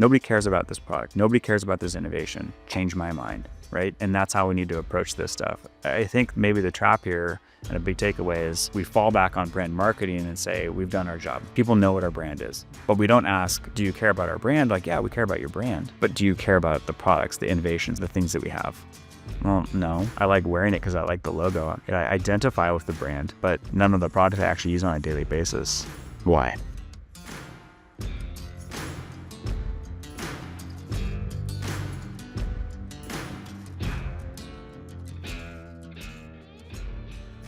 Nobody cares about this product. Nobody cares about this innovation. Change my mind, right? And that's how we need to approach this stuff. I think maybe the trap here and a big takeaway is we fall back on brand marketing and say, we've done our job. People know what our brand is, but we don't ask, do you care about our brand? Like, yeah, we care about your brand, but do you care about the products, the innovations, the things that we have? Well, no, I like wearing it because I like the logo. I identify with the brand, but none of the products I actually use on a daily basis. Why?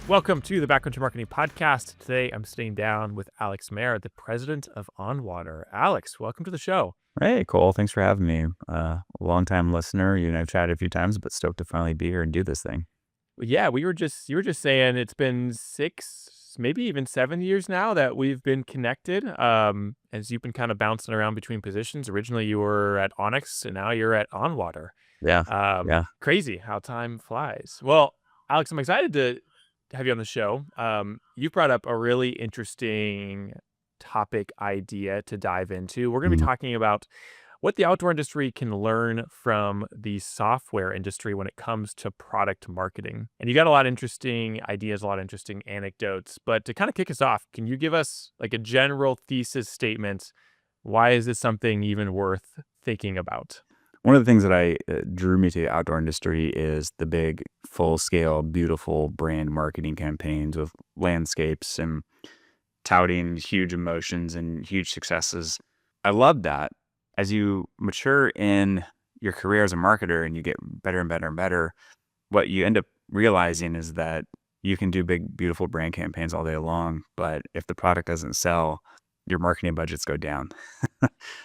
Welcome to the Backcountry Marketing Podcast. Today, I'm sitting down with Alex Maier, the president of OnWater. Alex, welcome to the show. Hey, Cole. Thanks for having me. Long-time listener. You and I've chatted a few times, but stoked to finally be here and do this thing. Yeah, you were just saying it's been 6, maybe even 7 years now that we've been connected. As you've been kind of bouncing around between positions. Originally, you were at Onyx, and now you're at OnWater. Yeah. Crazy how time flies. Well, Alex, I'm excited to have you on the show. You brought up a really interesting topic idea to dive into. We're going to be talking about what the outdoor industry can learn from the software industry when it comes to product marketing. And you got a lot of interesting ideas, a lot of interesting anecdotes. But to kind of kick us off, can you give us like a general thesis statement? Why is this something even worth thinking about? One of the things that drew me to the outdoor industry is the big, full-scale, beautiful brand marketing campaigns with landscapes and touting huge emotions and huge successes. I love that. As you mature in your career as a marketer and you get better and better and better, what you end up realizing is that you can do big, beautiful brand campaigns all day long, but if the product doesn't sell, your marketing budgets go down.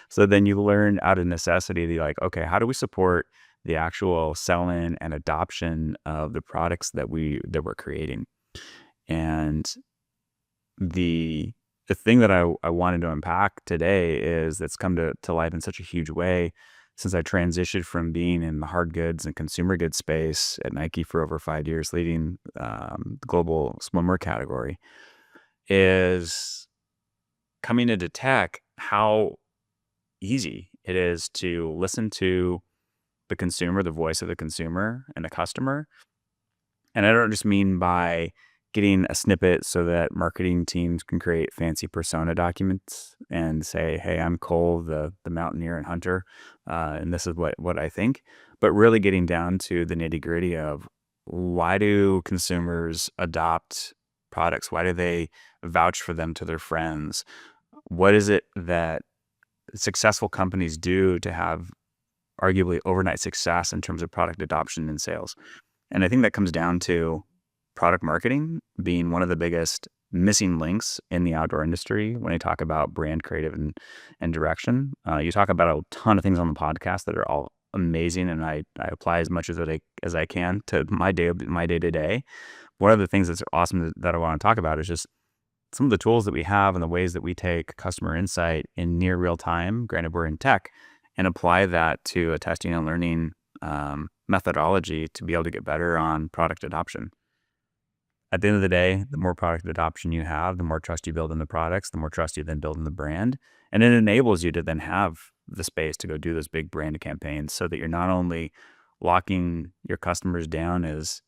So then you learn out of necessity, you're like, okay, how do we support the actual sell-in and adoption of the products that we're creating? And the thing that I wanted to unpack today is that's come to life in such a huge way since I transitioned from being in the hard goods and consumer goods space at Nike for over 5 years, leading the global swimwear category, is coming into tech, how easy it is to listen to the consumer, the voice of the consumer and the customer. And I don't just mean by getting a snippet so that marketing teams can create fancy persona documents and say, hey, I'm Cole, the mountaineer and hunter, and this is what I think, but really getting down to the nitty gritty of why do consumers adopt products? Why do they vouch for them to their friends? What is it that successful companies do to have arguably overnight success in terms of product adoption and sales? And I think that comes down to product marketing being one of the biggest missing links in the outdoor industry when I talk about brand creative and direction. You talk about a ton of things on the podcast that are all amazing, and I apply as much as I can to my day to day. One of the things that's awesome that I want to talk about is just some of the tools that we have and the ways that we take customer insight in near real time, granted we're in tech, and apply that to a testing and learning methodology to be able to get better on product adoption. At the end of the day, the more product adoption you have, the more trust you build in the products, the more trust you then build in the brand. And it enables you to then have the space to go do those big brand campaigns so that you're not only locking your customers down as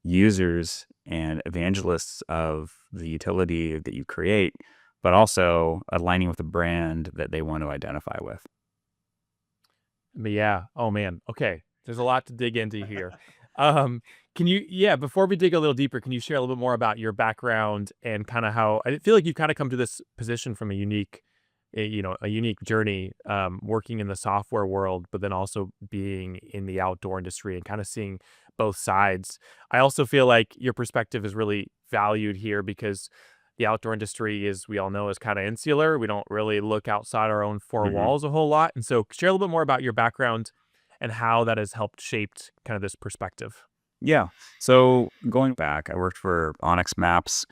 users and evangelists of the utility that you create, but also aligning with the brand that they want to identify with. But yeah. Oh man. Okay. There's a lot to dig into here. Before we dig a little deeper, can you share a little bit more about your background and kind of how I feel like you've kind of come to this position from a unique journey, working in the software world, but then also being in the outdoor industry and kind of seeing both sides. I also feel like your perspective is really valued here because the outdoor industry, as we all know, is kind of insular. We don't really look outside our own four walls a whole lot. And so share a little bit more about your background and how that has helped shaped kind of this perspective. Yeah. So going back, I worked for Onyx Maps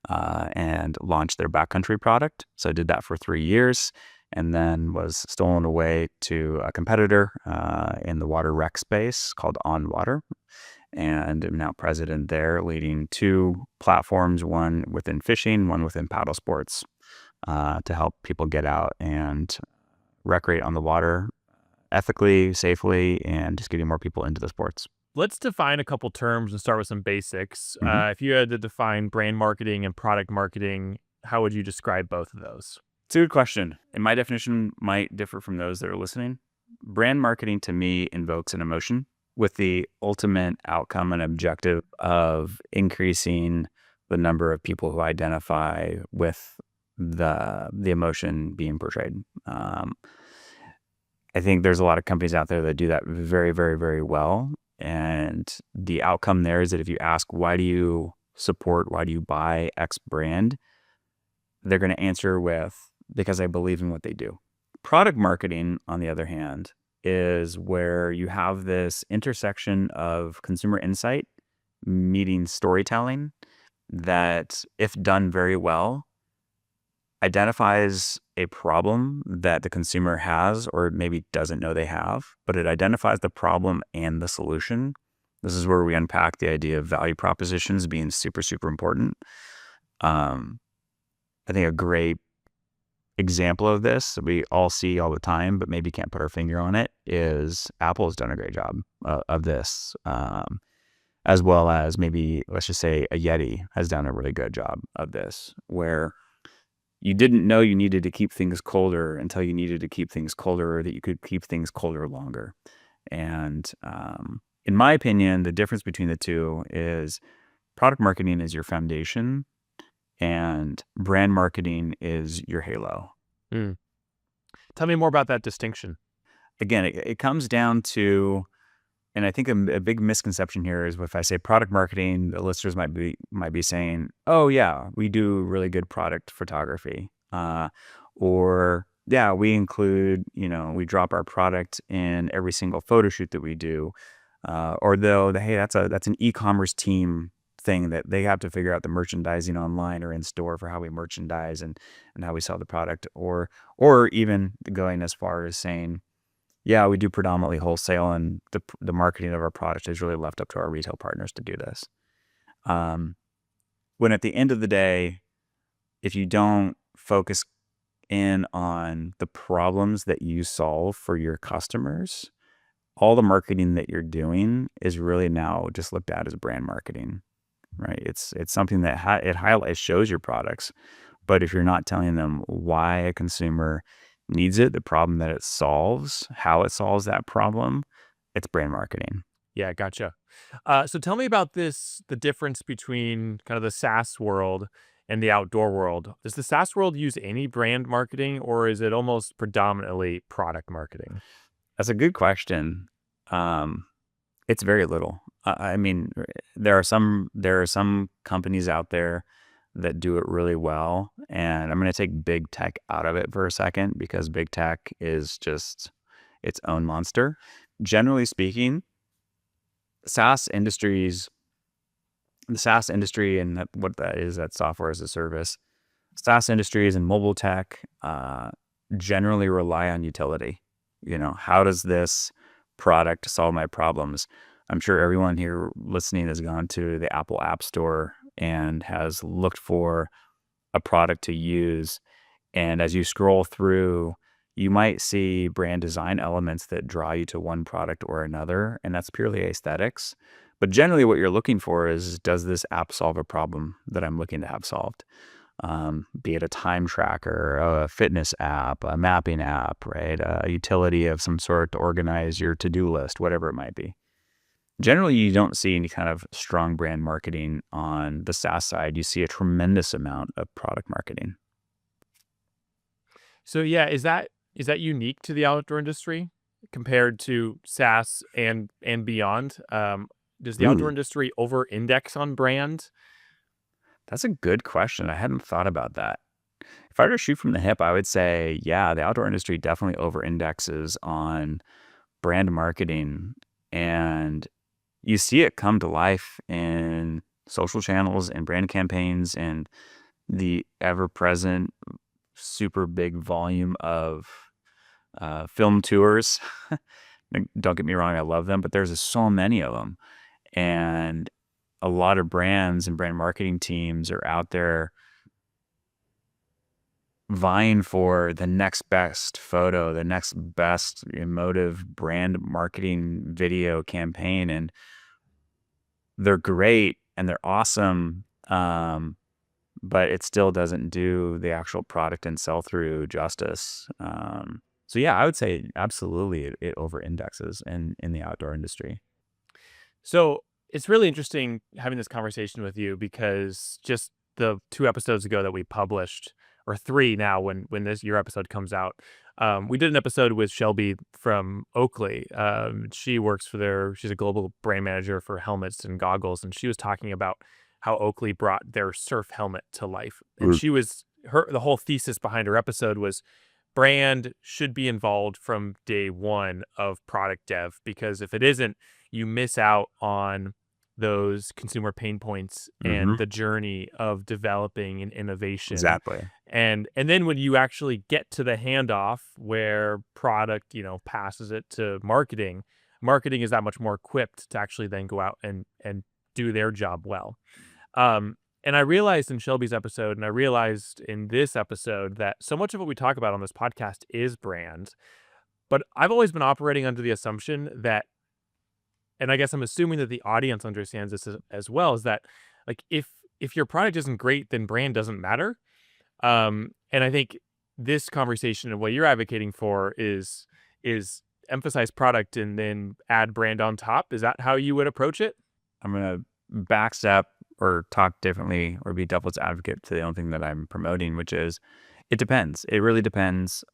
and launched their backcountry product. So I did that for 3 years and then was stolen away to a competitor in the water rec space called OnWater. And I'm now president there, leading 2 platforms, one within fishing, one within paddle sports, to help people get out and recreate on the water ethically, safely, and just getting more people into the sports. Let's define a couple terms and start with some basics. Mhm. If you had to define brand marketing and product marketing, how would you describe both of those? It's a good question. And my definition might differ from those that are listening. Brand marketing to me invokes an emotion with the ultimate outcome and objective of increasing the number of people who identify with the emotion being portrayed. I think there's a lot of companies out there that do that very, very, very well. And the outcome there is that if you ask, why do you support, why do you buy X brand? They're going to answer with, because I believe in what they do. Product marketing, on the other hand, is where you have this intersection of consumer insight meeting storytelling that, if done very well, identifies a problem that the consumer has or maybe doesn't know they have, but it identifies the problem and the solution. This is where we unpack the idea of value propositions being super, super important. I think a great example of this that we all see all the time, but maybe can't put our finger on it, is Apple has done a great job of this, as well as maybe, let's just say, a Yeti has done a really good job of this, where you didn't know you needed to keep things colder until you needed to keep things colder, or that you could keep things colder longer. And in my opinion, the difference between the two is product marketing is your foundation and brand marketing is your halo. Mm. Tell me more about that distinction. Again, it comes down to, and I think a big misconception here is if I say product marketing, the listeners might be saying, "Oh yeah, we do really good product photography," or "Yeah, we include, we drop our product in every single photo shoot that we do," or though, "Hey, that's an e-commerce team thing that they have to figure out the merchandising online or in store for how we merchandise and how we sell the product," or even going as far as saying, "Yeah, we do predominantly wholesale, and the marketing of our product is really left up to our retail partners to do this." When at the end of the day, if you don't focus in on the problems that you solve for your customers, all the marketing that you're doing is really now just looked at as brand marketing, right? It's something that it highlights, shows your products, but if you're not telling them why a consumer needs it, the problem that it solves, how it solves that problem, it's brand marketing. Yeah, gotcha. So tell me about the difference between kind of the SaaS world and the outdoor world. Does the SaaS world use any brand marketing, or is it almost predominantly product marketing? That's a good question. It's very little. I mean, there are some companies out there that do it really well, and I'm going to take big tech out of it for a second because big tech is just its own monster. Generally speaking, SaaS industries, the SaaS industry, and what that is, that software as a service, SaaS industries and mobile tech generally rely on utility. How does this product solve my problems? I'm sure everyone here listening has gone to the Apple App Store and has looked for a product to use. And as you scroll through, you might see brand design elements that draw you to one product or another, and that's purely aesthetics. But generally what you're looking for is, does this app solve a problem that I'm looking to have solved? Be it a time tracker, a fitness app, a mapping app, right? A utility of some sort to organize your to-do list, whatever it might be. Generally, you don't see any kind of strong brand marketing on the SaaS side. You see a tremendous amount of product marketing. So yeah, is that unique to the outdoor industry compared to SaaS and beyond? Does the outdoor Ooh, industry over-index on brand? that's a good question. I hadn't thought about that. If I were to shoot from the hip, I would say, yeah, the outdoor industry definitely over indexes on brand marketing. And you see it come to life in social channels and brand campaigns and the ever-present super big volume of film tours. Don't get me wrong, I love them, but there's so many of them. And a lot of brands and brand marketing teams are out there vying for the next best photo, the next best emotive brand marketing video campaign. And they're great and they're awesome. But it still doesn't do the actual product and sell through justice. So yeah, I would say absolutely it over indexes in the outdoor industry. So it's really interesting having this conversation with you because just the 2 episodes ago that we published, or three now when this your episode comes out, we did an episode with Shelby from Oakley. She's a global brand manager for helmets and goggles, and she was talking about how Oakley brought their surf helmet to life. And Mm. the whole thesis behind her episode was brand should be involved from day one of product dev, because if it isn't, you miss out on those consumer pain points and Mm-hmm. the journey of developing an innovation. Exactly. And then when you actually get to the handoff where product, passes it to marketing, marketing is that much more equipped to actually then go out and do their job well. And I realized in Shelby's episode, and I realized in this episode, that so much of what we talk about on this podcast is brand. But I've always been operating under the assumption that, and I guess I'm assuming that the audience understands this as well, is that like if your product isn't great, then brand doesn't matter. And I think this conversation and what you're advocating for is emphasize product and then add brand on top. Is that how you would approach it? I'm gonna backstep or talk differently or be devil's advocate to the only thing that I'm promoting, which is it depends. It really depends.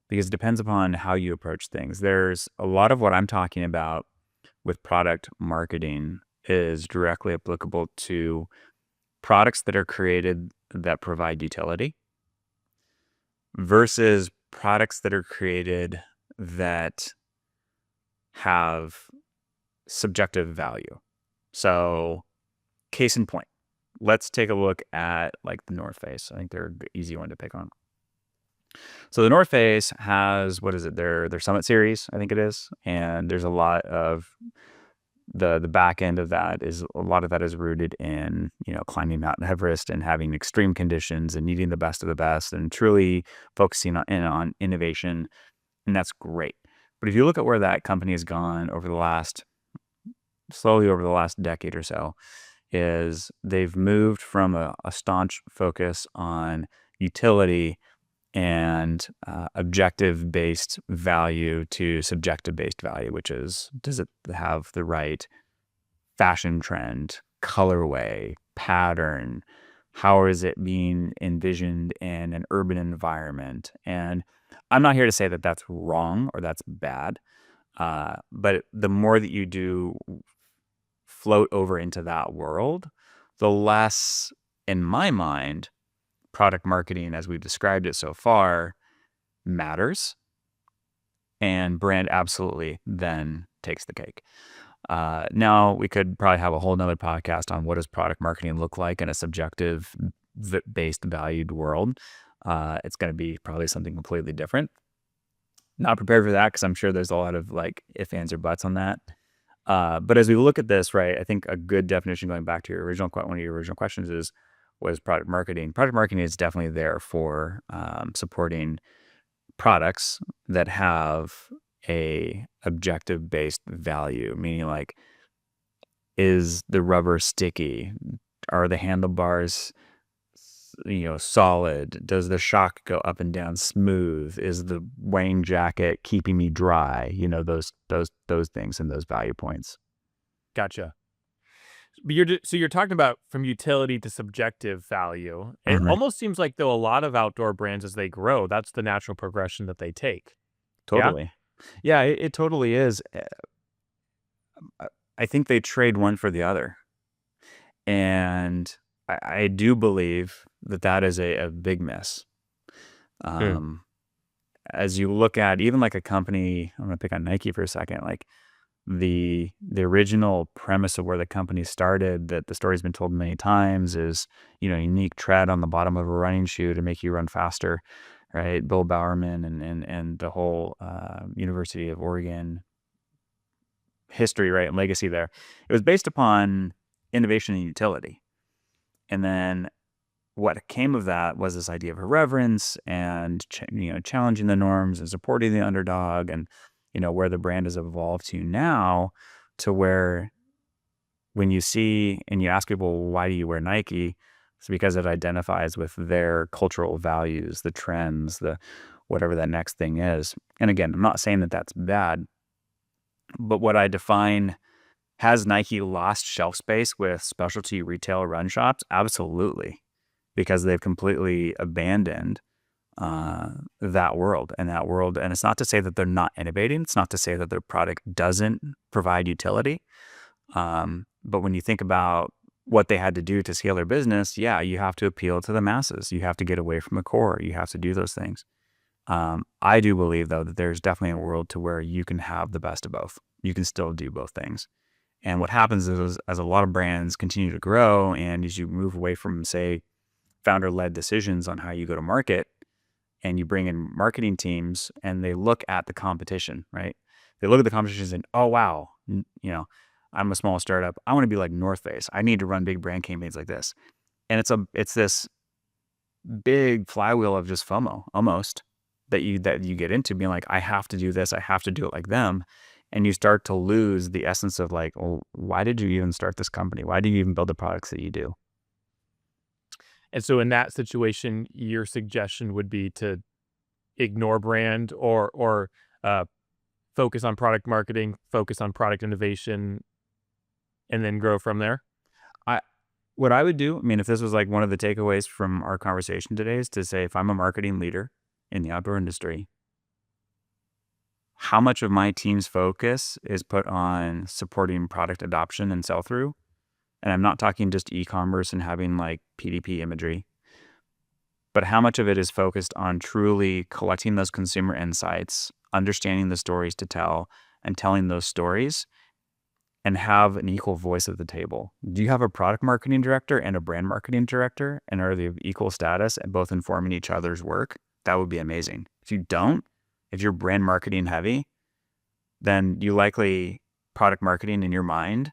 Because it depends upon how you approach things. There's a lot of what I'm talking about with product marketing is directly applicable to products that are created that provide utility versus products that are created that have subjective value. So, case in point, let's take a look at like the North Face. I think they're an easy one to pick on. So the North Face has, what is it, their Summit series, I think it is. And there's a lot of the back end of that is a lot of that is rooted in, climbing Mount Everest and having extreme conditions and needing the best of the best and truly focusing on innovation. And that's great. But if you look at where that company has gone slowly over the last decade or so, is they've moved from a staunch focus on utility and objective-based value to subjective-based value, which is, does it have the right fashion trend, colorway, pattern? How is it being envisioned in an urban environment? And I'm not here to say that that's wrong or that's bad, but the more that you do float over into that world, the less, in my mind, product marketing, as we've described it so far, matters, and brand absolutely then takes the cake. Now, we could probably have a whole nother podcast on what does product marketing look like in a subjective-based valued world. It's going to be probably something completely different. Not prepared for that because I'm sure there's a lot of like if, ands, or buts on that. But as we look at this, right, I think a good definition, going back to one of your original questions, was product marketing. Product marketing is definitely there for supporting products that have a objective-based value, meaning like, is the rubber sticky? Are the handlebars, solid? Does the shock go up and down smooth? Is the weighing jacket keeping me dry? Those things and those value points. Gotcha. But you're talking about from utility to subjective value. It Mhm. almost seems like, though, a lot of outdoor brands, as they grow, that's the natural progression that they take. Yeah? Totally. Yeah, it totally is. I think they trade one for the other. And I do believe that is a big miss. Mm. Um, as you look at even like a company, I'm going to pick on Nike for a second, like the original premise of where the company started, that the story's been told many times, is, unique tread on the bottom of a running shoe to make you run faster, right? Bill Bowerman and the whole University of Oregon history, right, and legacy there. It was based upon innovation and utility. And then what came of that was this idea of irreverence and challenging the norms and supporting the underdog, and where the brand has evolved to now, to where when you see and you ask people, why do you wear Nike? It's because it identifies with their cultural values, the trends, the whatever that next thing is. And again, I'm not saying that that's bad, but what I define, has Nike lost shelf space with specialty retail run shops? Absolutely, because they've completely abandoned that world. And it's not to say that they're not innovating. It's not to say that their product doesn't provide utility. But when you think about what they had to do to scale their business, yeah, you have to appeal to the masses. You have to get away from the core. You have to do those things. I do believe, though, that there's definitely a world to where you can have the best of both. You can still do both things. And what happens is, as a lot of brands continue to grow, and as you move away from, say, founder-led decisions on how you go to market, and you bring in marketing teams, and they look at the competition, right? They look at the competition and, oh, wow, I'm a small startup. I want to be like North Face. I need to run big brand campaigns like this. And it's this big flywheel of just FOMO almost that you get into, being like, I have to do this. I have to do it like them. And you start to lose the essence of like, well, why did you even start this company? Why do you even build the products that you do? And so in that situation, your suggestion would be to ignore brand, or focus on product marketing, focus on product innovation, and then grow from there? What I would do, I mean, if this was like one of the takeaways from our conversation today, is to say, if I'm a marketing leader in the outdoor industry, how much of my team's focus is put on supporting product adoption and sell-through? And I'm not talking just e-commerce and having like PDP imagery, but how much of it is focused on truly collecting those consumer insights, understanding the stories to tell, and telling those stories, and have an equal voice at the table? Do you have a product marketing director and a brand marketing director, and are they of equal status and both informing each other's work? That would be amazing. If you don't, if you're brand marketing heavy, then you likely, product marketing in your mind,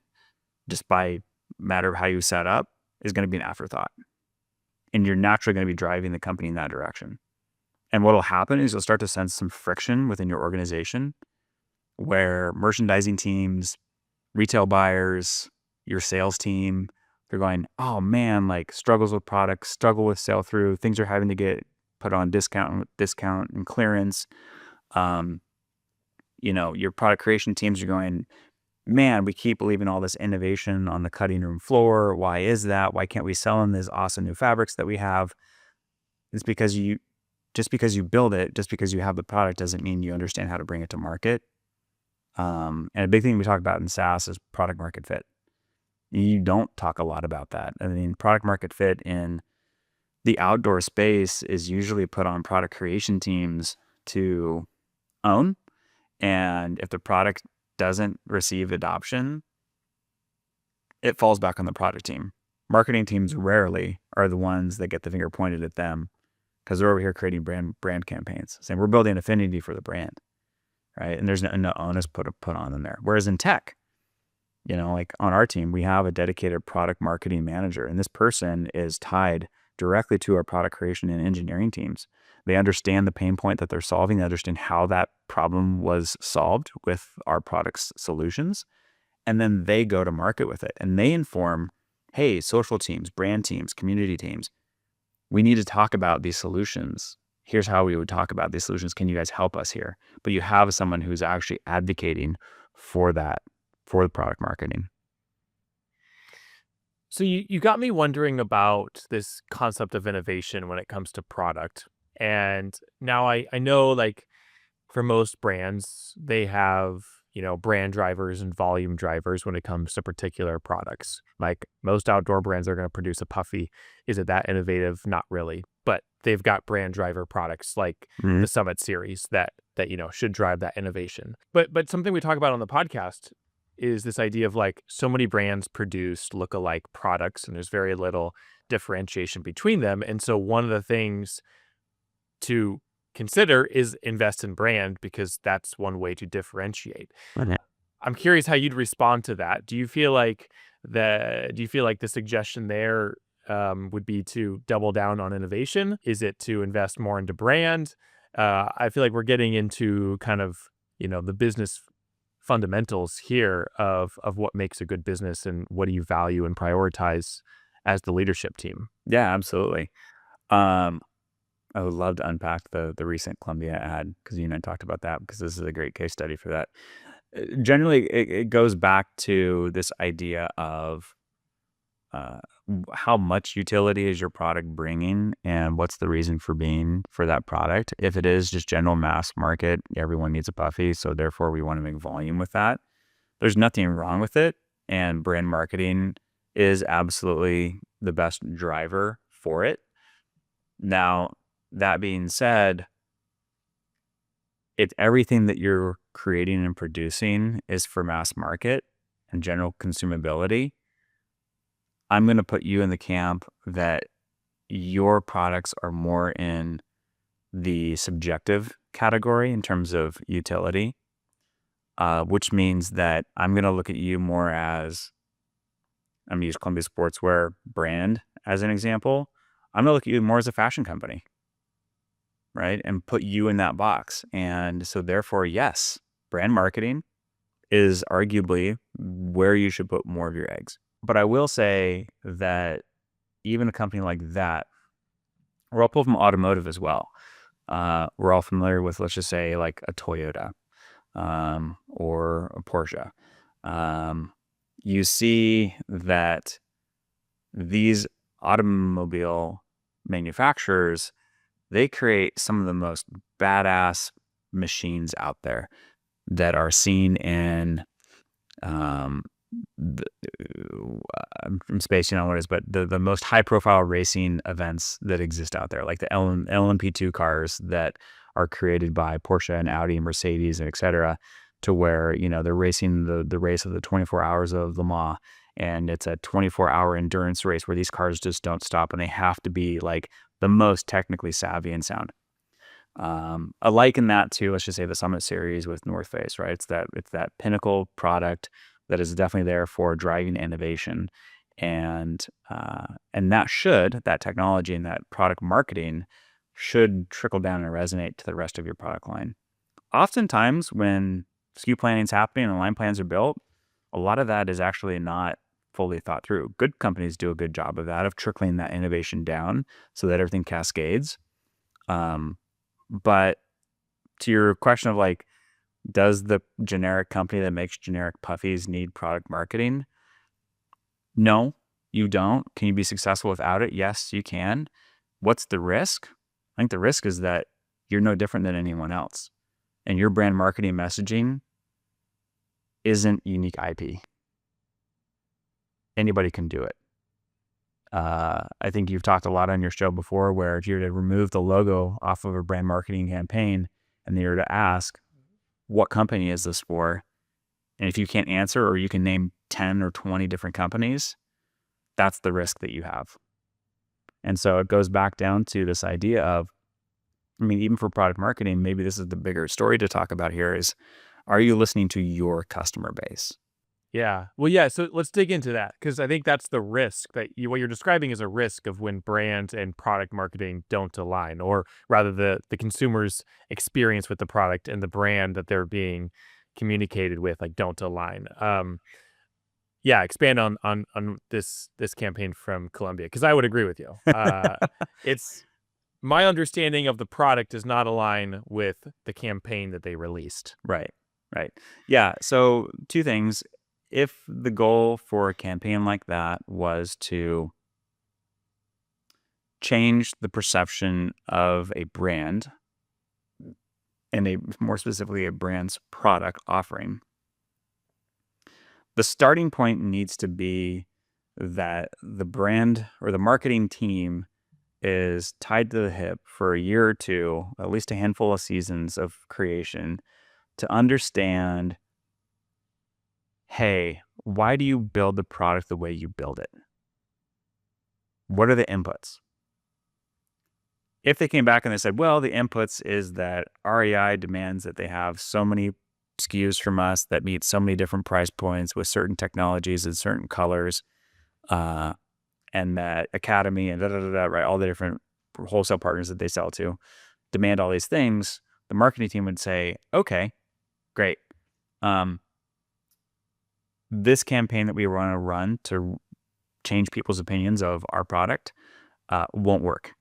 just by matter of how you set up, is going to be an afterthought. And you're naturally going to be driving the company in that direction. And what will happen is you'll start to sense some friction within your organization, where merchandising teams, retail buyers, your sales team, they're going, oh man, like struggles with products, struggle with sell through, things are having to get put on discount and clearance. Your product creation teams are going, man, we keep leaving all this innovation on the cutting room floor. Why is that? Why can't we sell in these awesome new fabrics that we have? It's because just because you build it, just because you have the product, doesn't mean you understand how to bring it to market. And a big thing we talk about in SaaS is product market fit. You don't talk a lot about that. I mean, product market fit in the outdoor space is usually put on product creation teams to own. And if the product doesn't receive adoption, it falls back on the product team. Marketing teams rarely are the ones that get the finger pointed at them, because they're over here creating brand campaigns, saying we're building affinity for the brand, right? And there's no onus put on them there. Whereas in tech, like on our team, we have a dedicated product marketing manager, and this person is tied directly to our product creation and engineering teams. They understand the pain point that they're solving. They understand how that problem was solved with our product's solutions. And then they go to market with it, and they inform, hey, social teams, brand teams, community teams, we need to talk about these solutions. Here's how we would talk about these solutions. Can you guys help us here? But you have someone who's actually advocating for that, for the product marketing. So you got me wondering about this concept of innovation when it comes to product. And now I know, like, for most brands, they have, brand drivers and volume drivers when it comes to particular products. Like most outdoor brands are going to produce a puffy. Is it that innovative? Not really. But they've got brand driver products like the Summit series that should drive that innovation. But something we talk about on the podcast is this idea of, like, so many brands produce look-alike products and there's very little differentiation between them. And so one of the things to consider is invest in brand, because that's one way to differentiate. Okay. I'm curious how you'd respond to that. Do you feel like the suggestion there would be to double down on innovation? Is it to invest more into brand? I feel like we're getting into kind of, the business fundamentals here of what makes a good business and what do you value and prioritize as the leadership team. Yeah, absolutely. Um, I would love to unpack the recent Columbia ad because you and I talked about that because this is a great case study for that. Generally, it goes back to this idea of uh, how much utility is your product bringing and what's the reason for being for that product. If it is just general mass market, everyone needs a puffy, so therefore we want to make volume with that. There's nothing wrong with it, and brand marketing is absolutely the best driver for it. Now, that being said, if everything that you're creating and producing is for mass market and general consumability, I'm going to put you in the camp that your products are more in the subjective category in terms of utility, which means that I'm going to look at you more as, I'm going to use Columbia Sportswear brand as an example. I'm going to look at you more as a fashion company, right? And put you in that box. And so therefore, yes, brand marketing is arguably where you should put more of your eggs. But I will say that even a company like that, we're all pulled from automotive as well. We're all familiar with, let's just say, like a Toyota or a Porsche. You see that these automobile manufacturers, they create some of the most badass machines out there that are seen in I'm spacing on what it is, but the most high profile racing events that exist out there, like the LMP2 cars that are created by Porsche and Audi and Mercedes and et cetera, to where, they're racing the race of the 24 hours of Le Mans. And it's a 24-hour endurance race where these cars just don't stop and they have to be like the most technically savvy and sound. I liken that to, let's just say, the Summit Series with North Face, right? It's that pinnacle product that is definitely there for driving innovation, and that technology and that product marketing should trickle down and resonate to the rest of your product line. Oftentimes, when SKU planning is happening and line plans are built, a lot of that is actually not fully thought through. Good companies do a good job of that, of trickling that innovation down so that everything cascades. But to your question of like, does the generic company that makes generic puffies need product marketing? No, you don't. Can you be successful without it? Yes, you can. What's the risk? I think the risk is that you're no different than anyone else, and your brand marketing messaging isn't unique IP. Anybody can do it. I think you've talked a lot on your show before where if you were to remove the logo off of a brand marketing campaign and they were to ask, what company is this for? And if you can't answer, or you can name 10 or 20 different companies, that's the risk that you have. And so it goes back down to this idea of, even for product marketing, maybe this is the bigger story to talk about here is, are you listening to your customer base? Yeah. Well, yeah. So let's dig into that because I think that's the risk that what you're describing is a risk of when brand and product marketing don't align, or rather the consumer's experience with the product and the brand that they're being communicated with like don't align. Yeah. Expand on this campaign from Columbia because I would agree with you. It's my understanding of the product does not align with the campaign that they released. Right. Yeah. So two things. If the goal for a campaign like that was to change the perception of a brand and more specifically a brand's product offering, the starting point needs to be that the brand or the marketing team is tied to the hip for a year or two, at least a handful of seasons of creation, to understand, hey, why do you build the product the way you build it? What are the inputs? If they came back and they said, well, the inputs is that REI demands that they have so many SKUs from us that meet so many different price points with certain technologies and certain colors, and and that Academy and right, all the different wholesale partners that they sell to demand all these things, the marketing team would say, okay, great. This campaign that we want to run to change people's opinions of our product won't work,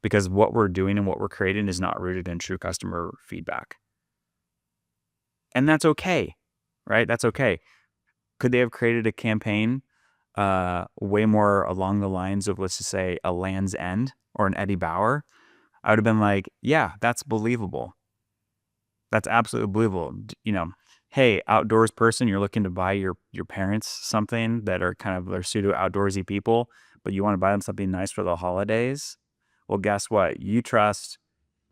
because what we're doing and what we're creating is not rooted in true customer feedback. And that's okay, right? That's okay. Could they have created a campaign way more along the lines of, let's just say, a Land's End or an Eddie Bauer? I would have been like, yeah, that's believable. That's absolutely believable. Hey, outdoors person, you're looking to buy your parents something that are kind of they're pseudo outdoorsy people, but you want to buy them something nice for the holidays. Well, guess what? You trust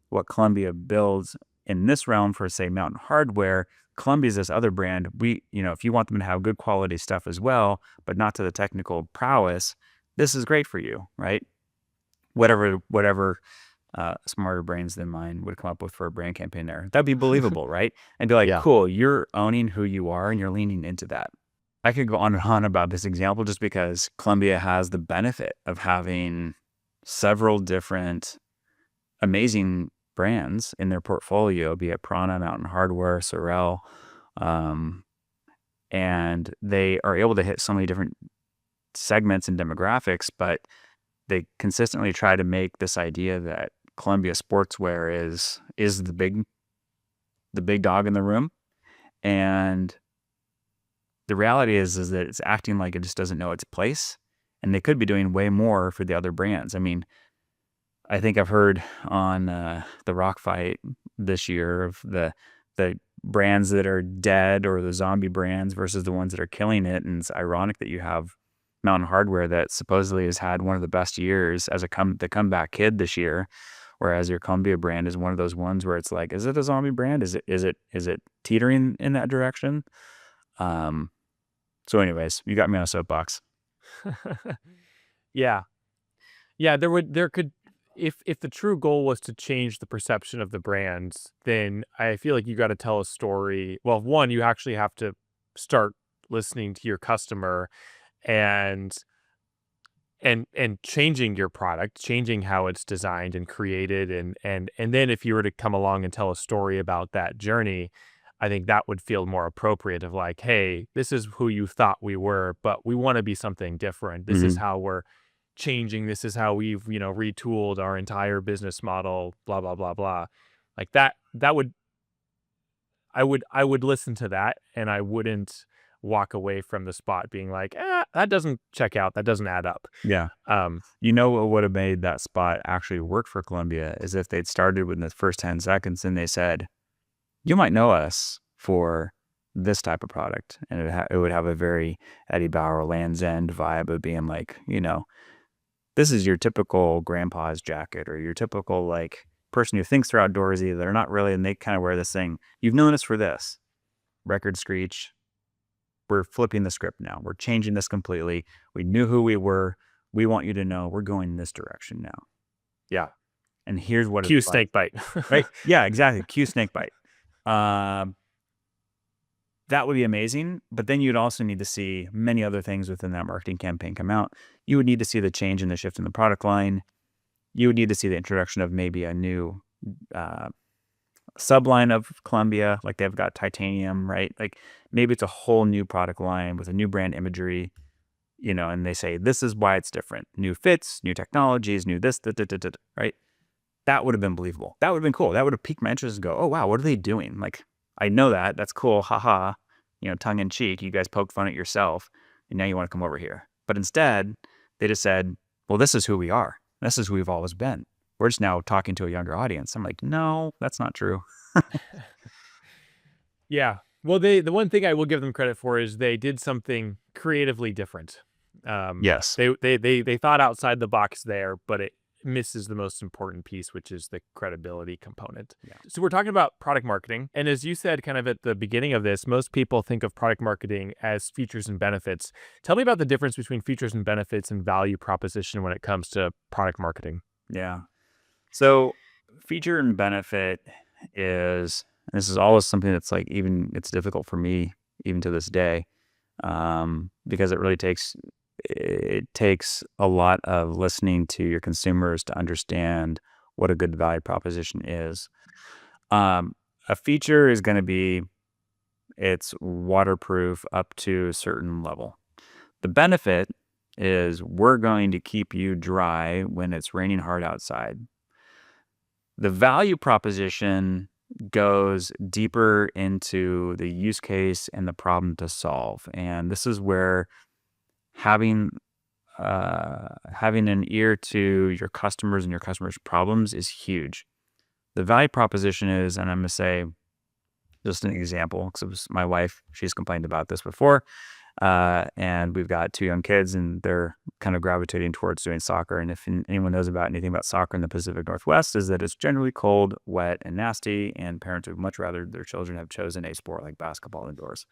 what Columbia builds in this realm for, say, Mountain Hardware. Columbia's this other brand. If you want them to have good quality stuff as well, but not to the technical prowess, this is great for you, right? Whatever smarter brains than mine would come up with for a brand campaign there. That'd be believable, right? And be like, Yeah. cool, you're owning who you are and you're leaning into that. I could go on and on about this example just because Columbia has the benefit of having several different amazing brands in their portfolio, be it Prana, Mountain Hardware, Sorel, and they are able to hit so many different segments and demographics, but they consistently try to make this idea that Columbia Sportswear is the big dog in the room, and the reality is that it's acting like it just doesn't know its place, and they could be doing way more for the other brands. I mean, I think I've heard on the Rock Fight this year of the brands that are dead or the zombie brands versus the ones that are killing it, and it's ironic that you have Mountain Hardware that supposedly has had one of the best years as the comeback kid this year, whereas your Columbia brand is one of those ones where it's like, is it a zombie brand? Is it teetering in that direction? So anyways, you got me on a soapbox. Yeah. Yeah, there could if the true goal was to change the perception of the brands, then I feel like you got to tell a story. Well, one, you actually have to start listening to your customer and changing your product, changing how it's designed and created, and then if you were to come along and tell a story about that journey, I think that would feel more appropriate of like, hey, this is who you thought we were, but we want to be something different. This is Mm-hmm. how we're changing. This is how we've, retooled our entire business model, blah, blah, blah, blah. Like that would I would listen to that, and I wouldn't walk away from the spot being like, that doesn't check out. That doesn't add up. Yeah. Um, You know what would have made that spot actually work for Columbia is if they'd started within the first 10 seconds and they said, you might know us for this type of product. And it would have a very Eddie Bauer Land's End vibe of being like, this is your typical grandpa's jacket or your typical like person who thinks they're outdoorsy. They're not really, and they kind of wear this thing. You've known us for this. Record screech. We're flipping the script now. We're changing this completely. We knew who we were. We want you to know we're going this direction now. yeah. And here's what Cue it's like. snake bite. Right? Yeah, exactly. Cue snake bite. That would be amazing. But then you'd also need to see many other things within that marketing campaign come out. You would need to see the change and the shift in the product line. You would need to see the introduction of maybe a new subline of Columbia, like they've got titanium, right? Like maybe it's a whole new product line with a new brand imagery, and they say, this is why it's different. New fits, new technologies, new this, right? That would have been believable. That would have been cool. That would have piqued my interest and go, oh, wow, what are they doing? Like, I know that. That's cool. Haha. Tongue in cheek. You guys poked fun at yourself, and now you want to come over here. But instead, they just said, well, this is who we are. This is who we've always been. We're just now talking to a younger audience. I'm like, no, that's not true. Yeah. Well, the one thing I will give them credit for is they did something creatively different. Yes. They thought outside the box there, but it misses the most important piece, which is the credibility component. Yeah. So we're talking about product marketing. And as you said, kind of at the beginning of this, most people think of product marketing as features and benefits. Tell me about the difference between features and benefits and value proposition when it comes to product marketing. Yeah. So feature and benefit is, and this is always something that's it's difficult for me even to this day, because it really takes it takes a lot of listening to your consumers to understand what a good value proposition is. Um, a feature is going to be it's waterproof up to a certain level. The benefit is we're going to keep you dry when it's raining hard outside. The value proposition goes deeper into the use case and the problem to solve. And this is where having having an ear to your customers and your customers' problems is huge. The value proposition is, and I'm going to say just an example, because it was my wife, she's complained about this before. And we've got 2 young kids and they're kind of gravitating towards doing soccer. And if anyone knows about anything about soccer in the Pacific Northwest, is that it's generally cold, wet, and nasty. And parents would much rather their children have chosen a sport like basketball indoors.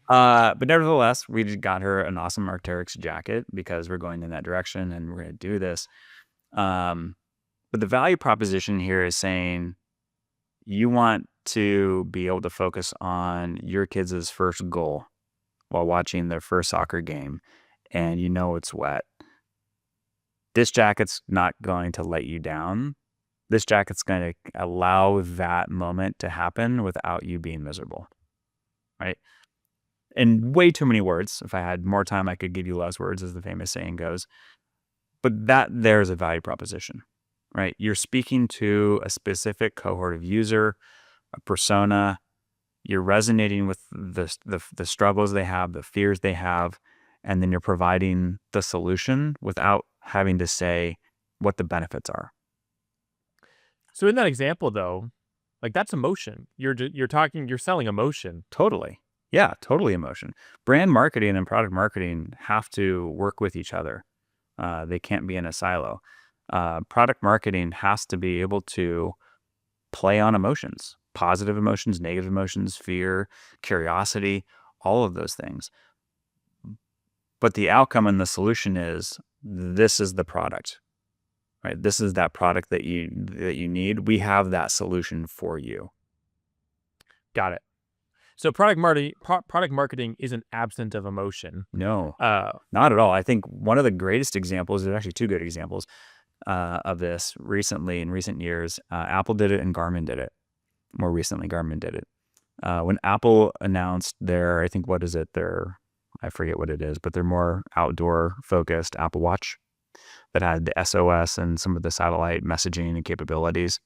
But nevertheless, we just got her an awesome Arc'teryx jacket because we're going in that direction and we're going to do this. But the value proposition here is saying you want to be able to focus on your kids' first goal while watching their first soccer game, and you know it's wet. This jacket's not going to let you down. This jacket's going to allow that moment to happen without you being miserable, right? In way too many words. If I had more time, I could give you less words, as the famous saying goes. But there's a value proposition, right? You're speaking to a specific cohort of user, a persona. You're resonating with the struggles they have, the fears they have, and then you're providing the solution without having to say what the benefits are. So in that example, though, like that's emotion. You're selling emotion. Totally. Yeah, totally emotion. Brand marketing and product marketing have to work with each other. They can't be in a silo. Product marketing has to be able to play on emotions. Positive emotions, negative emotions, fear, curiosity, all of those things. But the outcome and the solution is this is the product, right? This is that product that you need. We have that solution for you. Got it. So product marketing isn't absent of emotion. No, not at all. I think one of the greatest examples, there's actually 2 good examples of this recently in recent years. Apple did it and Garmin did it. More recently, Garmin did it. When Apple announced their, I think, what is it? I forget what it is, but they're more outdoor focused Apple Watch that had the SOS and some of the satellite messaging and capabilities.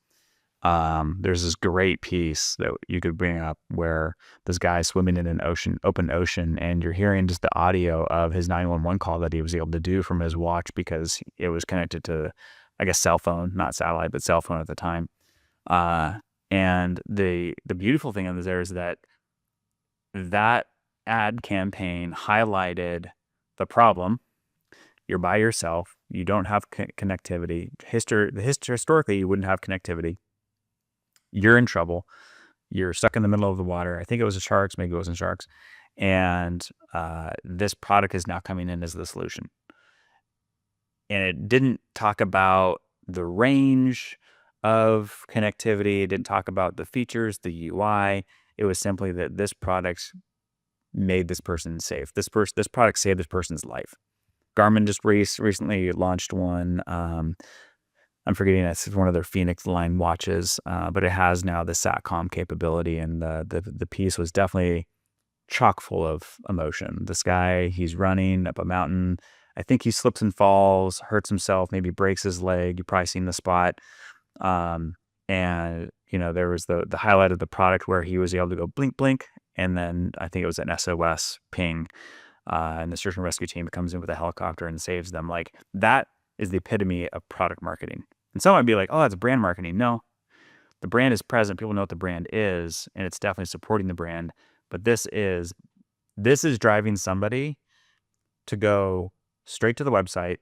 There's this great piece that you could bring up where this guy swimming in an open ocean, and you're hearing just the audio of his 911 call that he was able to do from his watch because it was connected to, I guess, cell phone, not satellite, but cell phone at the time. And the beautiful thing of this there is that ad campaign highlighted the problem. You're by yourself. You don't have connectivity. Historically, you wouldn't have connectivity. You're in trouble. You're stuck in the middle of the water. I think it was the sharks. Maybe it wasn't sharks. And this product is now coming in as the solution. And it didn't talk about the range of connectivity. It didn't talk about the features, the UI. It was simply that this product made this person safe. This product saved this person's life. Garmin just recently launched one. I'm forgetting it's one of their Phoenix line watches, but it has now the SATCOM capability, and the piece was definitely chock full of emotion. This guy, he's running up a mountain. I think he slips and falls, hurts himself, maybe breaks his leg. You've probably seen the spot. And there was the highlight of the product where he was able to go blink, blink, and then I think it was an SOS ping, and the search and rescue team comes in with a helicopter and saves them. Like, that is the epitome of product marketing. And some might be like, oh, that's brand marketing. No, the brand is present. People know what the brand is, and it's definitely supporting the brand. But this is driving somebody to go straight to the website.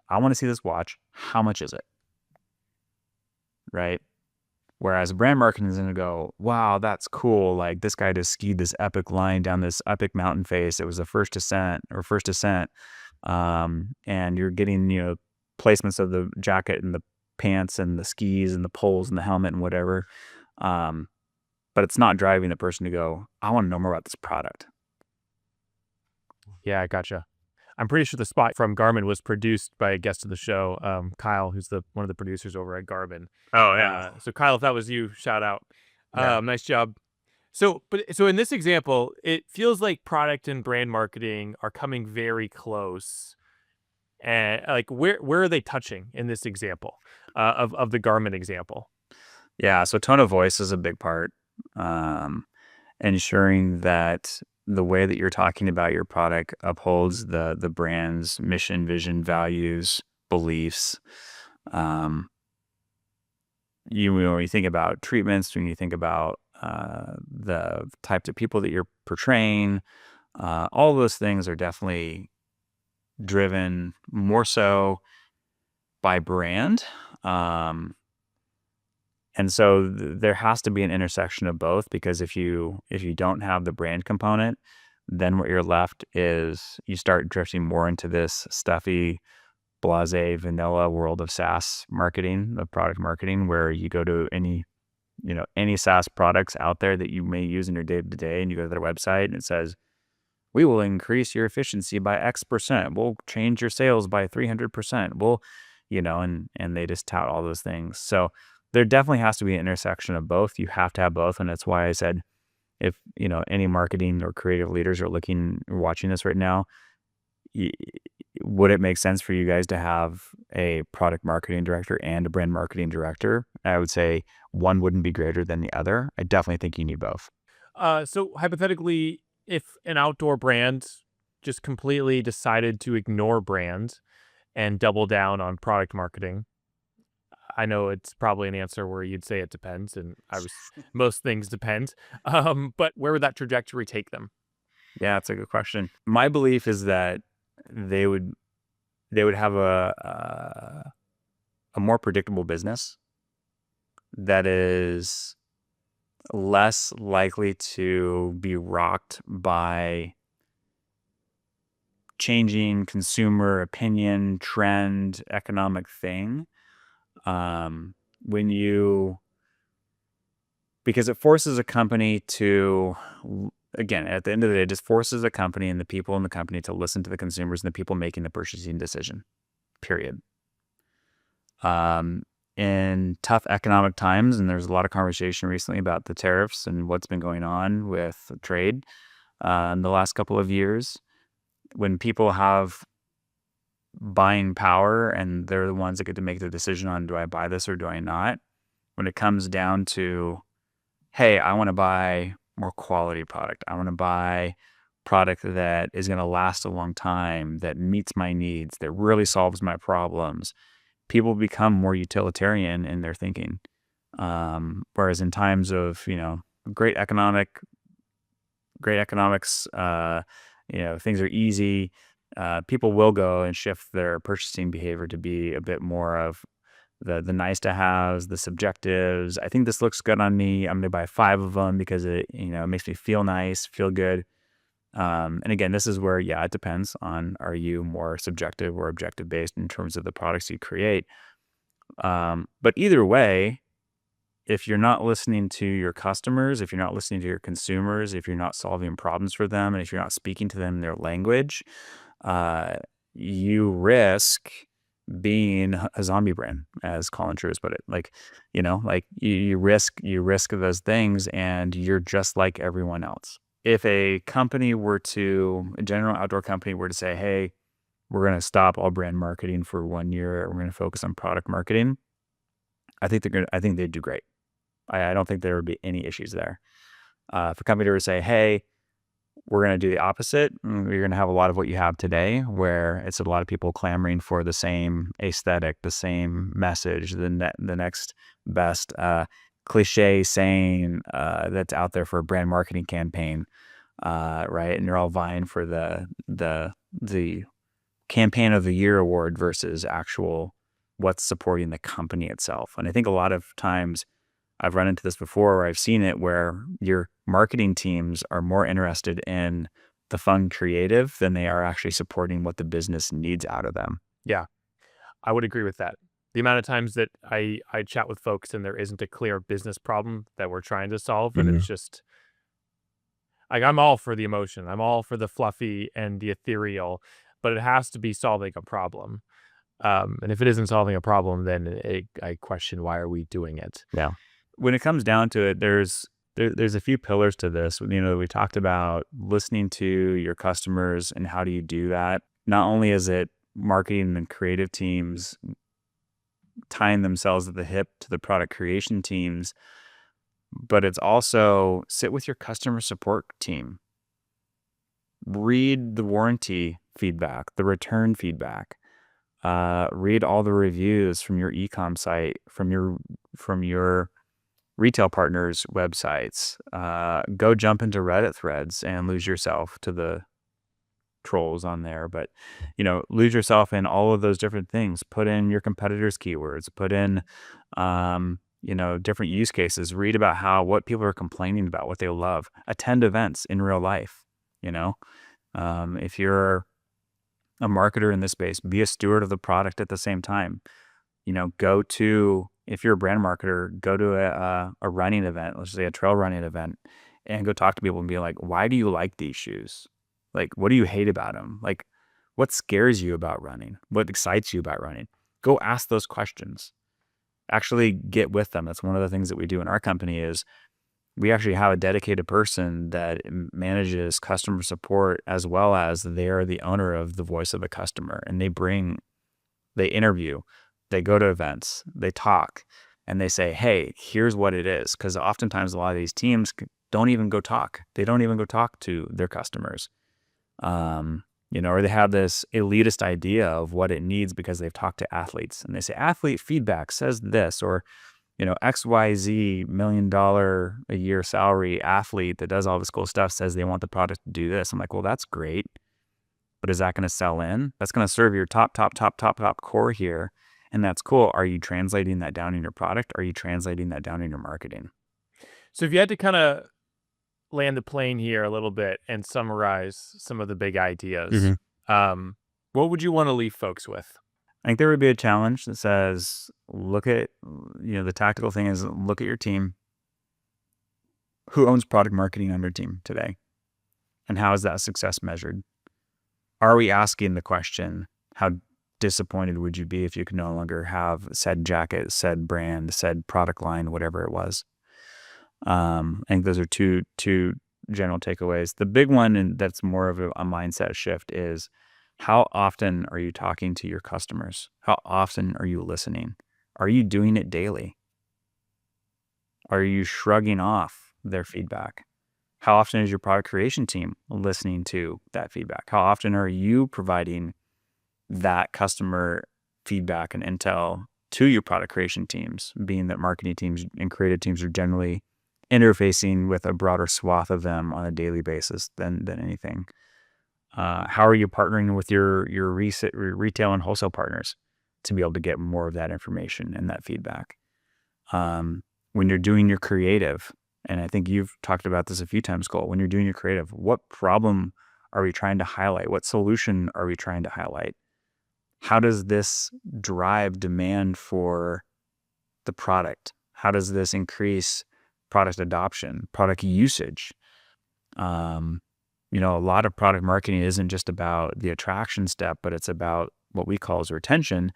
I want to see this watch. How much is it? Right? Whereas brand marketing is going to go, wow, that's cool. Like, this guy just skied this epic line down this epic mountain face. It was the first descent. And you're getting, placements of the jacket and the pants and the skis and the poles and the helmet and whatever. But it's not driving the person to go, I want to know more about this product. Yeah, I gotcha. I'm pretty sure the spot from Garmin was produced by a guest of the show, Kyle, who's one of the producers over at Garmin. Oh yeah. So Kyle, if that was you, shout out. Yeah. Nice job. So in this example, it feels like product and brand marketing are coming very close. And like, where are they touching in this example of the Garmin example? Yeah. So tone of voice is a big part. Ensuring that the way that you're talking about your product upholds the brand's mission, vision, values, beliefs. When you think about treatments, when you think about the types of people that you're portraying, all those things are definitely driven more so by brand. And so there has to be an intersection of both, because if you don't have the brand component, then what you're left is you start drifting more into this stuffy, blasé, vanilla world of SaaS marketing, of product marketing, where you go to any SaaS products out there that you may use in your day to day, and you go to their website and it says, we will increase your efficiency by X%. We'll change your sales by 300%. We'll, and they just tout all those things. So there definitely has to be an intersection of both. You have to have both. And that's why I said, if, any marketing or creative leaders are watching this right now, would it make sense for you guys to have a product marketing director and a brand marketing director? I would say one wouldn't be greater than the other. I definitely think you need both. So hypothetically, if an outdoor brand just completely decided to ignore brand and double down on product marketing, I know it's probably an answer where you'd say it depends, and most things depend. But where would that trajectory take them? Yeah, it's a good question. My belief is that they would have a more predictable business that is less likely to be rocked by changing consumer opinion, trend, economic thing. Because it forces a company to, again, at the end of the day, it just forces a company and the people in the company to listen to the consumers and the people making the purchasing decision, period. In tough economic times, and there's a lot of conversation recently about the tariffs and what's been going on with trade in the last couple of years, when people have buying power and they're the ones that get to make the decision on, do I buy this or do I not? When it comes down to, hey, I want to buy more quality product. I want to buy product that is going to last a long time, that meets my needs, that really solves my problems. People become more utilitarian in their thinking. Whereas in times of, great economics, things are easy. People will go and shift their purchasing behavior to be a bit more of the nice to haves, the subjectives. I think this looks good on me. I'm going to buy 5 of them because it makes me feel nice, feel good. And again, this is where, it depends on, are you more subjective or objective based in terms of the products you create? But either way, if you're not listening to your customers, if you're not listening to your consumers, if you're not solving problems for them, and if you're not speaking to them in their language, you risk being a zombie brand, as Colin True has put it. You risk those things, and you're just like everyone else. If a general outdoor company were to say, hey, we're going to stop all brand marketing for 1 year, we're going to focus on product marketing, I think they'd do great. I don't think there would be any issues there. If a company were to say, hey, we're going to do the opposite, you're going to have a lot of what you have today, where it's a lot of people clamoring for the same aesthetic, the same message, the next best cliche saying that's out there for a brand marketing campaign, right? And you're all vying for the campaign of the year award versus actual what's supporting the company itself. And I think a lot of times I've run into this before, where I've seen it, where your marketing teams are more interested in the fun creative than they are actually supporting what the business needs out of them. Yeah, I would agree with that. The amount of times that I chat with folks and there isn't a clear business problem that we're trying to solve, and it's just like, I'm all for the emotion. I'm all for the fluffy and the ethereal. but it has to be solving a problem. And if it isn't solving a problem, then I question, why are we doing it? Yeah. When it comes down to it, there's a few pillars to this. We talked about listening to your customers and how do you do that. Not only is it marketing and creative teams tying themselves at the hip to the product creation teams, but it's also sit with your customer support team. Read the warranty feedback, the return feedback. Read all the reviews from your e-com site, from your retail partners' websites. Go jump into Reddit threads and lose yourself to the trolls on there. But lose yourself in all of those different things. Put in your competitors' keywords. Put in different use cases. Read about what people are complaining about, what they love. Attend events in real life. If you're a marketer in this space, be a steward of the product at the same time. If you're a brand marketer, go to a running event, let's say a trail running event, and go talk to people and be like, why do you like these shoes? Like, what do you hate about them? Like, what scares you about running? What excites you about running? Go ask those questions. Actually get with them. That's one of the things that we do in our company is we actually have a dedicated person that manages customer support as well as they are the owner of the voice of the customer. And they interview, they go to events, they talk, and they say, hey, here's what it is. Because oftentimes a lot of these teams don't even go talk. They don't even go talk to their customers. Or they have this elitist idea of what it needs because they've talked to athletes. And they say, athlete feedback says this, or XYZ $1 million a year salary athlete that does all this cool stuff says they want the product to do this. I'm like, well, that's great. But is that going to sell in? That's going to serve your top core here. And that's cool. Are you translating that down in your product? Are you translating that down in your marketing? So if you had to kind of land the plane here a little bit and summarize some of the big ideas, what would you want to leave folks with? I think there would be a challenge that says, look at, the tactical thing is look at your team. Who owns product marketing on your team today? And how is that success measured? Are we asking the question, how disappointed would you be if you could no longer have said jacket, said brand, said product line, whatever it was? I think those are two general takeaways. The big one, and that's more of a mindset shift, is how often are you talking to your customers? How often are you listening? Are you doing it daily? Are you shrugging off their feedback? How often is your product creation team listening to that feedback? How often are you providing that customer feedback and intel to your product creation teams, being that marketing teams and creative teams are generally interfacing with a broader swath of them on a daily basis than anything? How are you partnering with your retail and wholesale partners to be able to get more of that information and that feedback? When you're doing your creative, and I think you've talked about this a few times, Cole, when you're doing your creative, what problem are we trying to highlight? What solution are we trying to highlight? How does this drive demand for the product? How does this increase product adoption, product usage? A lot of product marketing isn't just about the attraction step, but it's about what we call as retention,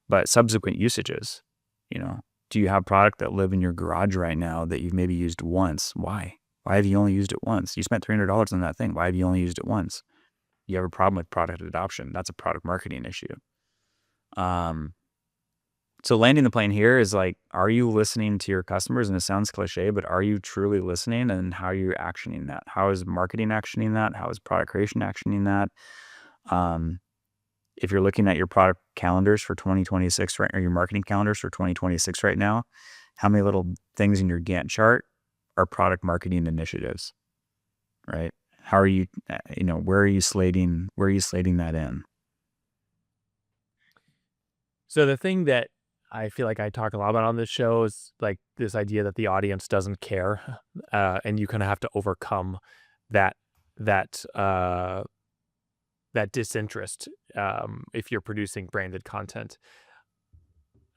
but subsequent usages. Do you have product that live in your garage right now that you've maybe used once? Why? Why have you only used it once? You spent $300 on that thing. Why have you only used it once? You have a problem with product adoption. That's a product marketing issue. So landing the plane here is like, are you listening to your customers? And it sounds cliche, but are you truly listening? And how are you actioning that? How is marketing actioning that? How is product creation actioning that? If you're looking at your product calendars for 2026, right, or your marketing calendars for 2026 right now, how many little things in your Gantt chart are product marketing initiatives, right? How are you, where are you slating that in? So the thing that I feel like I talk a lot about on this show is like this idea that the audience doesn't care, and you kind of have to overcome that disinterest if you're producing branded content.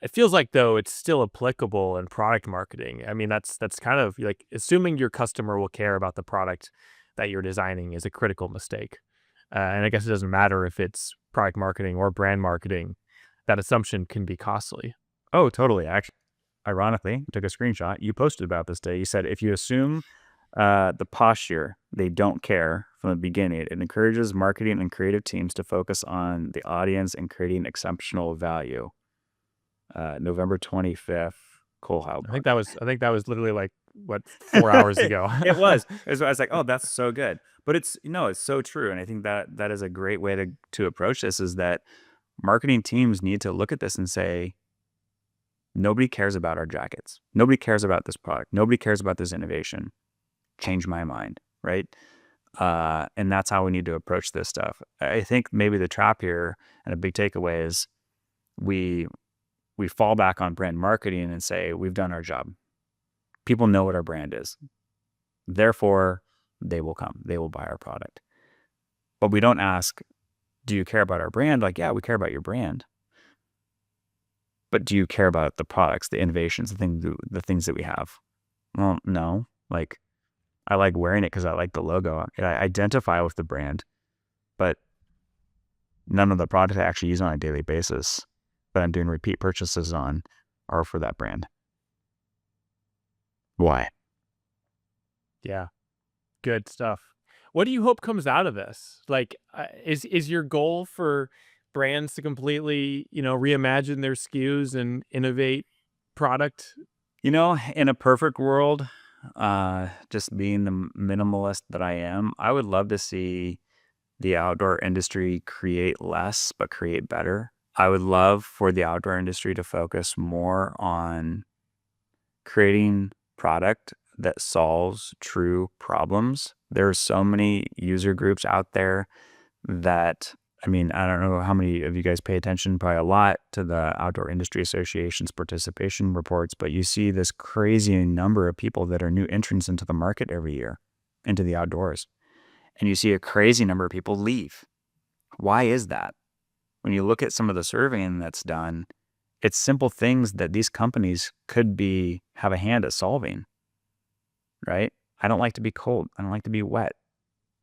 It feels like, though, it's still applicable in product marketing. I mean, that's kind of like assuming your customer will care about the product that you're designing is a critical mistake. And I guess it doesn't matter if it's product marketing or brand marketing. That assumption can be costly. Oh, totally. Actually, ironically, I took a screenshot. You posted about this day. You said if you assume the posture, they don't care from the beginning, it encourages marketing and creative teams to focus on the audience and creating exceptional value. November 25th, Cole Halbach. I think that was literally like what 4 hours ago. It was. I was like, oh, that's so good. But it's it's so true. And I think that is a great way to approach this, is that marketing teams need to look at this and say, nobody cares about our jackets. Nobody cares about this product. Nobody cares about this innovation. Change my mind, right? And that's how we need to approach this stuff. I think maybe the trap here and a big takeaway is we fall back on brand marketing and say, we've done our job. People know what our brand is. Therefore, they will come. They will buy our product. But we don't ask, do you care about our brand? Like, yeah, we care about your brand. But do you care about the products, the innovations, the things that we have? Well, no. Like, I like wearing it because I like the logo. I identify with the brand, but none of the products I actually use on a daily basis that I'm doing repeat purchases on are for that brand. Why? Yeah, good stuff. What do you hope comes out of this? Like, is your goal for brands to completely, reimagine their SKUs and innovate product? In a perfect world, just being the minimalist that I am, I would love to see the outdoor industry create less, but create better. I would love for the outdoor industry to focus more on creating product that solves true problems. There are so many user groups out there that, I don't know how many of you guys pay attention, probably a lot, to the Outdoor Industry Association's participation reports, but you see this crazy number of people that are new entrants into the market every year, into the outdoors. And you see a crazy number of people leave. Why is that? When you look at some of the surveying that's done, it's simple things that these companies could have a hand at solving, right? I don't like to be cold. I don't like to be wet.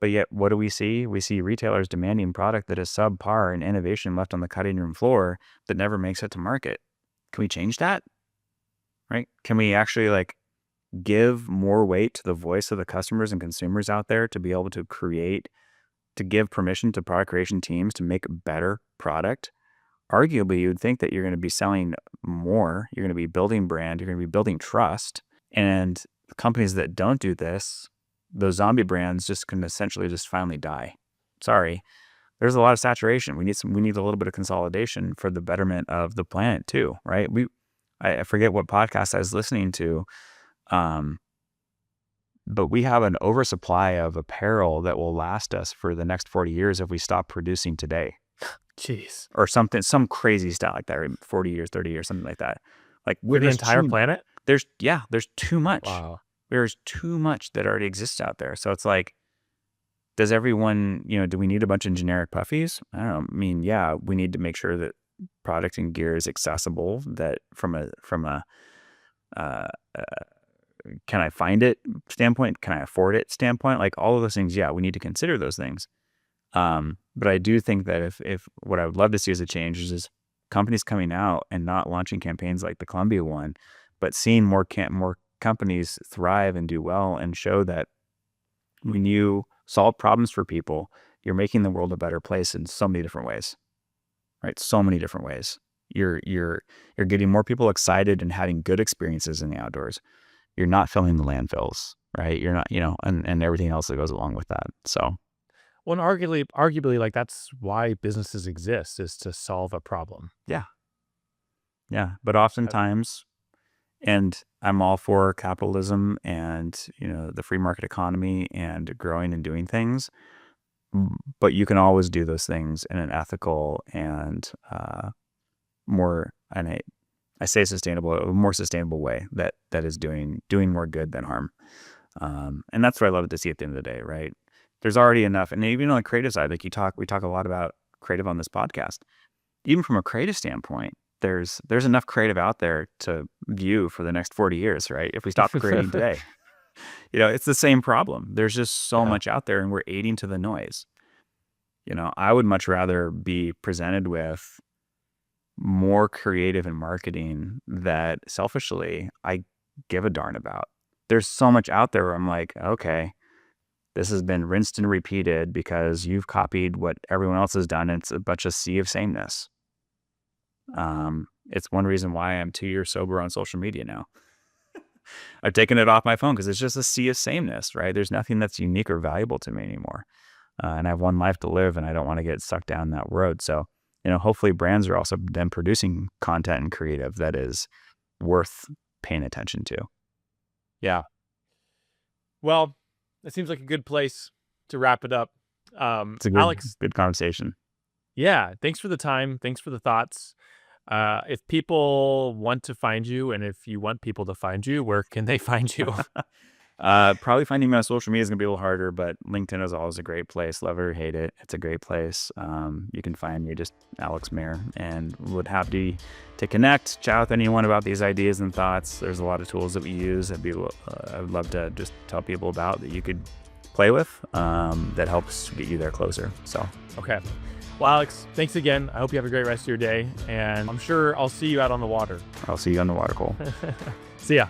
But yet, what do we see? We see retailers demanding product that is subpar and innovation left on the cutting room floor that never makes it to market. Can we change that? Right? Can we actually give more weight to the voice of the customers and consumers out there to be able to give permission to product creation teams to make better product? Arguably, you'd think that you're going to be selling more, you're going to be building brand, you're going to be building trust. And companies that don't do this, those zombie brands just can essentially just finally die. Sorry. There's a lot of saturation. We need a little bit of consolidation for the betterment of the planet too, right? I forget what podcast I was listening to, but we have an oversupply of apparel that will last us for the next 40 years if we stop producing today. Jeez. Or something, some crazy stat like that, right? 40 years, 30 years, something like that. Like For the entire planet? There's too much. Wow. There's too much that already exists out there. So it's like, does everyone, do we need a bunch of generic puffies? I don't know. Yeah, we need to make sure that product and gear is accessible, that from a can I find it standpoint, can I afford it standpoint, like all of those things. Yeah, we need to consider those things. But I do think that if what I would love to see as a change is companies coming out and not launching campaigns like the Columbia one, but seeing more companies thrive and do well and show that when you solve problems for people, you're making the world a better place in so many different ways, right? So many different ways. You're getting more people excited and having good experiences in the outdoors. You're not filling the landfills, right? You're not, and everything else that goes along with that. So. Well, and arguably, like that's why businesses exist, is to solve a problem. Yeah. Yeah. But oftentimes, and I'm all for capitalism and, the free market economy and growing and doing things, but you can always do those things in an ethical and more, and I say a more sustainable way that is doing more good than harm. And that's what I love to see at the end of the day, right? There's already enough. And even on the creative side, like we talk a lot about creative on this podcast. Even from a creative standpoint, there's enough creative out there to view for the next 40 years, right? If we stop creating today, it's the same problem. There's just so much out there and we're aiding to the noise. I would much rather be presented with more creative in marketing that selfishly I give a darn about. There's so much out there where I'm like, okay, this has been rinsed and repeated because you've copied what everyone else has done. And it's a bunch of sea of sameness. It's one reason why I'm 2 years sober on social media now. I've taken it off my phone because it's just a sea of sameness, right? There's nothing that's unique or valuable to me anymore. And I have one life to live, and I don't want to get sucked down that road. So, hopefully brands are also then producing content and creative that is worth paying attention to. Yeah. Well, that seems like a good place to wrap it up. It's a Alex, good conversation. yeah, thanks for the time. Thanks for the thoughts. If people want to find you, and if you want people to find you, where can they find you? Probably finding me on social media is gonna be a little harder, but LinkedIn is always a great place. Love it or hate it, it's a great place. You can find me just Alex Maier, and would happy to connect, chat with anyone about these ideas and thoughts. There's a lot of tools that we use. I would love to just tell people about that you could play with. That helps get you there closer. So Okay. Well, Alex, thanks again. I hope you have a great rest of your day, and I'm sure I'll see you out on the water. I'll see you on the water, Cole. See ya.